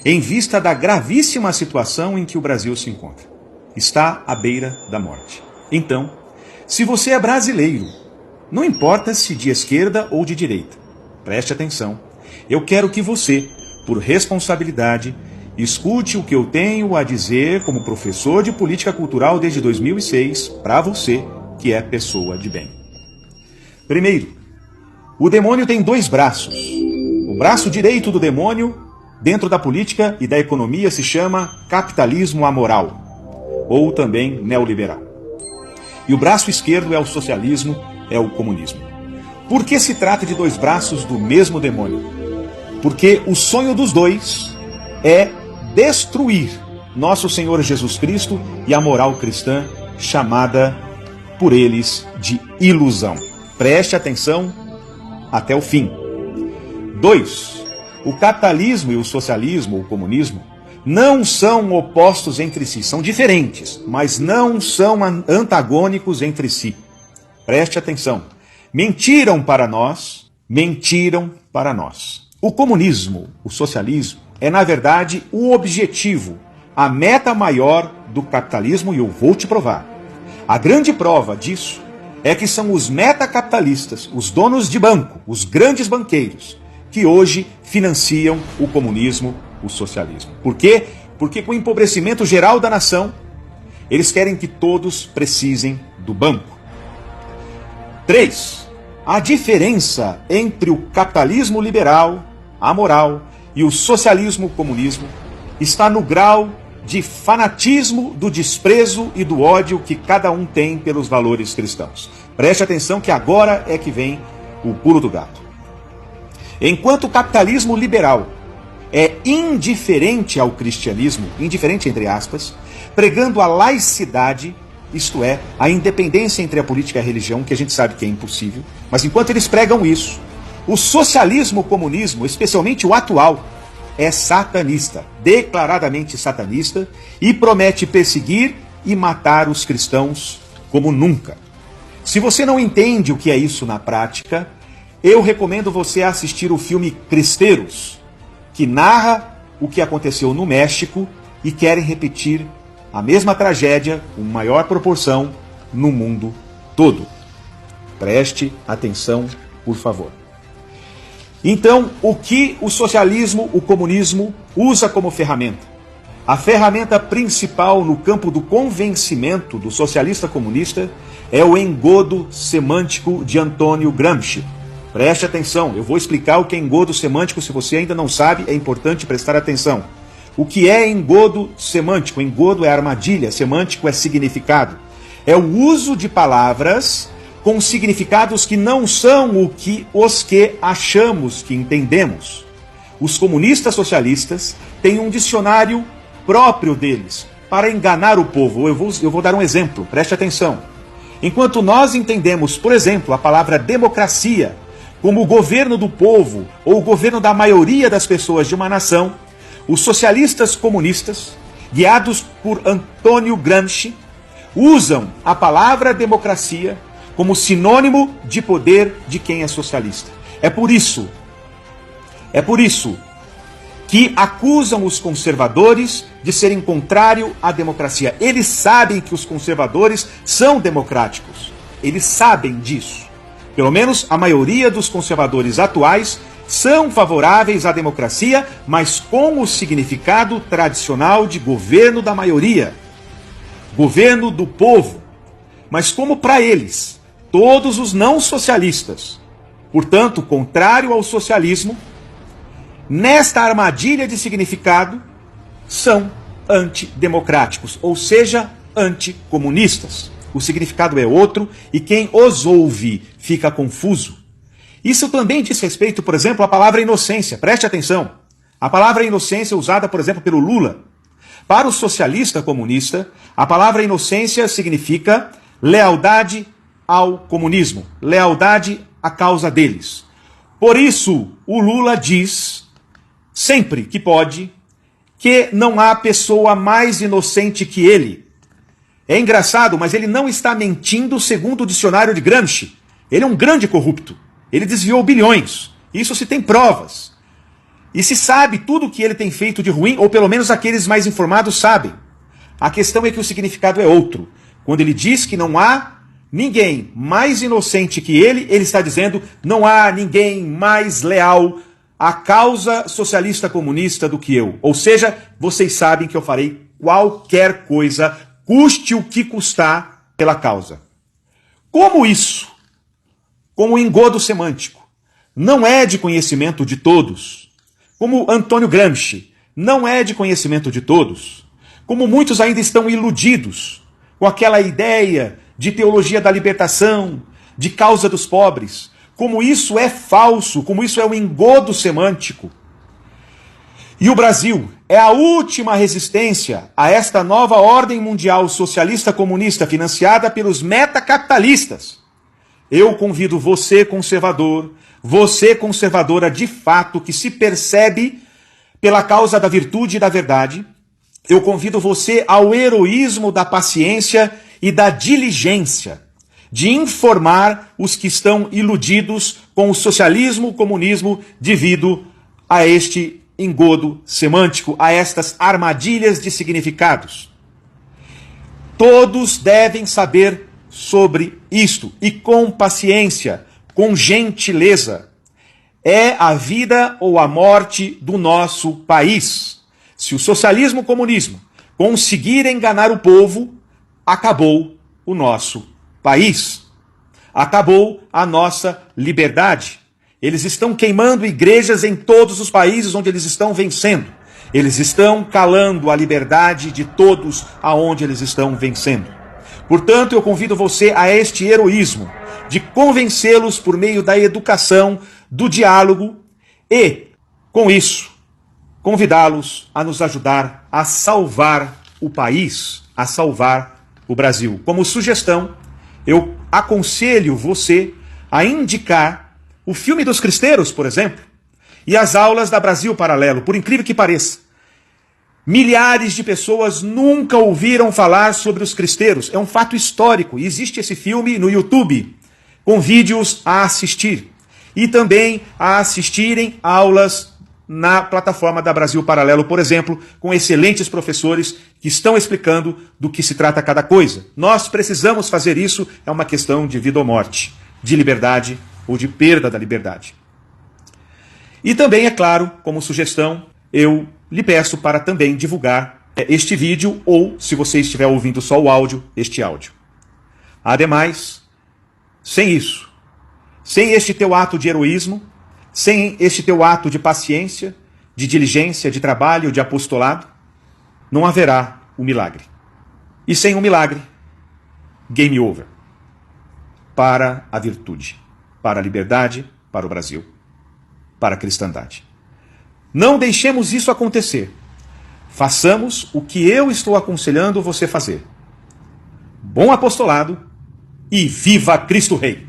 em vista da gravíssima situação em que o Brasil se encontra. Está à beira da morte. Então, se você é brasileiro, não importa se de esquerda ou de direita, preste atenção. Eu quero que você, por responsabilidade, escute o que eu tenho a dizer como professor de política cultural desde 2006 para você que é pessoa de bem. Primeiro, o demônio tem dois braços. O braço direito do demônio, dentro da política e da economia, se chama capitalismo amoral, ou também neoliberal. E o braço esquerdo é o socialismo, é o comunismo. Por que se trata de dois braços do mesmo demônio? Porque o sonho dos dois é destruir nosso Senhor Jesus Cristo e a moral cristã, chamada por eles de ilusão. Preste atenção até o fim. 2. O capitalismo e o socialismo, o comunismo, não são opostos entre si, são diferentes, mas não são antagônicos entre si. Preste atenção. Mentiram para nós. O comunismo, o socialismo, é na verdade o objetivo, a meta maior do capitalismo, e eu vou te provar. A grande prova disso é que são os metacapitalistas, os donos de banco, os grandes banqueiros, que hoje financiam o comunismo, o socialismo. Por quê? Porque com o empobrecimento geral da nação, eles querem que todos precisem do banco. 3. A diferença entre o capitalismo liberal, amoral, e o socialismo, comunismo, está no grau de fanatismo, do desprezo e do ódio que cada um tem pelos valores cristãos. Preste atenção que agora é que vem o pulo do gato. Enquanto o capitalismo liberal é indiferente ao cristianismo, indiferente entre aspas, pregando a laicidade, isto é, a independência entre a política e a religião, que a gente sabe que é impossível, mas enquanto eles pregam isso, o socialismo, o comunismo, especialmente o atual, é satanista, declaradamente satanista, e promete perseguir e matar os cristãos como nunca. Se você não entende o que é isso na prática, eu recomendo você assistir o filme Cristeiros, que narra o que aconteceu no México e querem repetir a mesma tragédia, com maior proporção, no mundo todo. Preste atenção, por favor. Então, o que o socialismo, o comunismo, usa como ferramenta? A ferramenta principal no campo do convencimento do socialista comunista é o engodo semântico de Antônio Gramsci. Preste atenção, eu vou explicar o que é engodo semântico, se você ainda não sabe, é importante prestar atenção. O que é engodo semântico? Engodo é armadilha, semântico é significado. É o uso de palavras com significados que não são os que achamos que entendemos. Os comunistas socialistas têm um dicionário próprio deles para enganar o povo. Eu vou dar um exemplo, preste atenção. Enquanto nós entendemos, por exemplo, a palavra democracia como o governo do povo ou o governo da maioria das pessoas de uma nação, os socialistas comunistas, guiados por Antônio Gramsci, usam a palavra democracia como sinônimo de poder de quem é socialista. É por isso que acusam os conservadores de serem contrário à democracia. Eles sabem que os conservadores são democráticos. Eles sabem disso. Pelo menos a maioria dos conservadores atuais são favoráveis à democracia, mas com o significado tradicional de governo da maioria, governo do povo. Mas como para eles, todos os não socialistas, portanto, contrário ao socialismo, nesta armadilha de significado, são antidemocráticos, ou seja, anticomunistas. O significado é outro e quem os ouve fica confuso. Isso também diz respeito, por exemplo, à palavra inocência. Preste atenção. A palavra inocência usada, por exemplo, pelo Lula. Para o socialista comunista, a palavra inocência significa lealdade ao comunismo, lealdade à causa deles. Por isso, o Lula diz, sempre que pode, que não há pessoa mais inocente que ele. É engraçado, mas ele não está mentindo segundo o dicionário de Gramsci. Ele é um grande corrupto. Ele desviou bilhões. Isso se tem provas. E se sabe tudo o que ele tem feito de ruim, ou pelo menos aqueles mais informados sabem. A questão é que o significado é outro. Quando ele diz que não há ninguém mais inocente que ele está dizendo não há ninguém mais leal à causa socialista comunista do que eu. Ou seja, vocês sabem que eu farei qualquer coisa, custe o que custar, pela causa. Como isso, como engodo semântico, não é de conhecimento de todos, como Antônio Gramsci não é de conhecimento de todos, como muitos ainda estão iludidos com aquela ideia de teologia da libertação, de causa dos pobres, como isso é falso, como isso é um engodo semântico. E o Brasil é a última resistência a esta nova ordem mundial socialista comunista financiada pelos metacapitalistas. Eu convido você, conservadora de fato, que se percebe pela causa da virtude e da verdade, eu convido você ao heroísmo da paciência e da diligência, de informar os que estão iludidos com o socialismo, o comunismo, devido a este engodo semântico, a estas armadilhas de significados. Todos devem saber sobre isto, e com paciência, com gentileza. É a vida ou a morte do nosso país. Se o socialismo e o comunismo conseguirem enganar o povo, acabou o nosso país. Acabou a nossa liberdade. Eles estão queimando igrejas em todos os países onde eles estão vencendo. Eles estão calando a liberdade de todos aonde eles estão vencendo. Portanto, eu convido você a este heroísmo de convencê-los por meio da educação, do diálogo e, com isso, convidá-los a nos ajudar a salvar o país, a salvar o Brasil. Como sugestão, eu aconselho você a indicar o filme dos Cristeiros, por exemplo, e as aulas da Brasil Paralelo, por incrível que pareça. Milhares de pessoas nunca ouviram falar sobre os cristeiros. É um fato histórico. E existe esse filme no YouTube, com vídeos a assistir. E também a assistirem aulas na plataforma da Brasil Paralelo, por exemplo, com excelentes professores que estão explicando do que se trata cada coisa. Nós precisamos fazer isso, é uma questão de vida ou morte, de liberdade ou de perda da liberdade. E também, é claro, como sugestão, eu lhe peço para também divulgar este vídeo ou, se você estiver ouvindo só o áudio, este áudio. Ademais, sem isso, sem este teu ato de heroísmo, sem este teu ato de paciência, de diligência, de trabalho, de apostolado, não haverá o milagre. E sem o milagre, game over. Para a virtude, para a liberdade, para o Brasil, para a cristandade. Não deixemos isso acontecer. Façamos o que eu estou aconselhando você fazer. Bom apostolado e viva Cristo Rei!